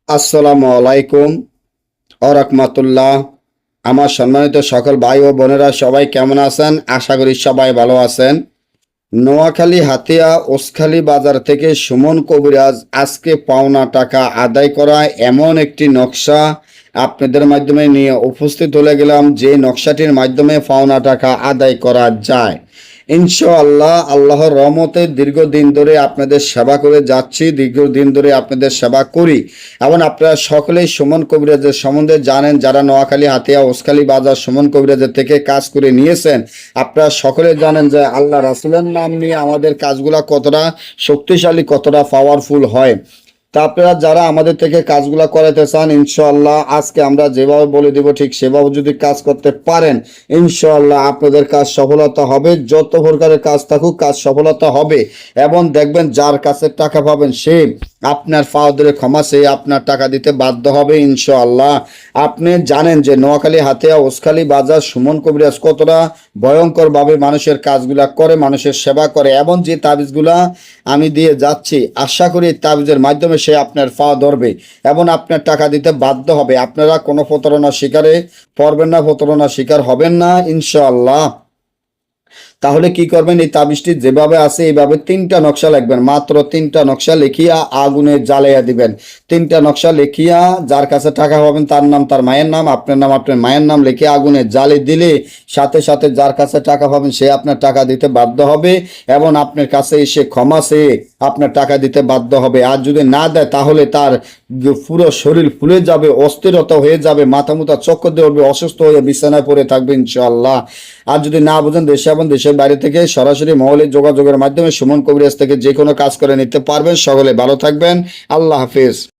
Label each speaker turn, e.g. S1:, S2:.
S1: আসসালামু আলাইকুম রাহমাতুল্লাহ। আমার সম্মানিত সকল ভাই ও বোনেরা সবাই কেমন আছেন? আশা করি সবাই ভালো আছেন। নোয়াখালী হাতিয়া ওসখালী বাজার থেকে সুমন কবিরাজ আজকে পাওনা টাকা আদায় করা এমন একটি নকশা আপনাদের মাধ্যমে নিয়ে উপস্থিত হয়ে গেলাম, যে নকশাটির মাধ্যমে পাওনা টাকা আদায় করা যায়। ইনশাআল্লাহ আল্লাহর রহমতে দীর্ঘদিন ধরে আপনাদের সেবা করে যাচ্ছি, দীর্ঘদিন ধরে আপনাদের সেবা করি এবং আপনারা সকলেই সুমন কবিরাজের সম্বন্ধে জানেন। যারা নোয়াখালী হাতিয়া ওসখালী বাজার সুমন কবিরাজের থেকে কাজ করে নিয়েছেন, আপনারা সকলে জানেন যে আল্লাহ রাসূলের নাম নিয়ে আমাদের কাজগুলা কতটা শক্তিশালী, কতটা পাওয়ারফুল হয়। তা আপনারা যারা আমাদের থেকে কাজগুলো করাতে চান, ইনশাআল্লাহ আজকে আমরা যেভাবে বলে দিব ঠিক সেভাবে যদি কাজ করতে পারেন, ইনশাআল্লাহ আপনাদের কাজ সফলতা হবে। যত প্রকারের কাজ থাকুক, কাজ সফলতা হবে। এবং দেখবেন যার কাছে টাকা পাবেন সে আপনার পাও ধরে ক্ষমা চেয়ে আপনার টাকা দিতে বাধ্য হবে ইনশাআল্লাহ। আপনি জানেন যে নোয়াখালী হাতিয়া ওসখালী বাজার সুমন কবিরাজ কতটা ভয়ঙ্করভাবে মানুষের কাজগুলা করে, মানুষের সেবা করে। এবং যে তাবিজগুলা আমি দিয়ে যাচ্ছি, আশা করি তাবিজের মাধ্যমে সে আপনার পা ধরবে এবং আপনার টাকা দিতে বাধ্য হবে। আপনারা কোনো প্রতারণার শিকারে পড়বেন না, প্রতারণার শিকার হবেন না ইনশাআল্লাহ। তাহলে কি করবেন? এই তাবিজটি যেভাবে আছে এইভাবে 3টা নকশা লিখবেন, মাত্র 3টা নকশা লিখিয়া আগুনে জ্বালাইয়া দিবেন। 3টা নকশা লিখিয়া যার কাছে টাকা পাবেন তার নাম, তার মায়ের নাম, আপনার নাম, আপনার মায়ের নাম লিখে আগুনে জ্বালে দিলে সাথে সাথে যার কাছে টাকা পাবেন সে আপনার টাকা দিতে বাধ্য হবে এবং আপনার কাছে এসে ক্ষমা চেয়ে আপনার টাকা দিতে বাধ্য হবে। আর যদি না দেয় তাহলে তার পুরো শরীর ফুলে যাবে, অস্থিরতা হয়ে যাবে, মাথা মুথা চক্কর দিয়ে উঠবে, অসুস্থ হয়ে বিছানায় পড়ে থাকবে ইনশাআল্লাহ। আর যদি না বুঝেন, দেশে এবং দেশের বাইরে থেকে সরাসরি মহলে যোগাযোগের মাধ্যমে সুমন কবিরাজ থেকে যে কোনো কাজ করে নিতে পারবেন। সকলে ভালো থাকবেন। আল্লাহ হাফিজ।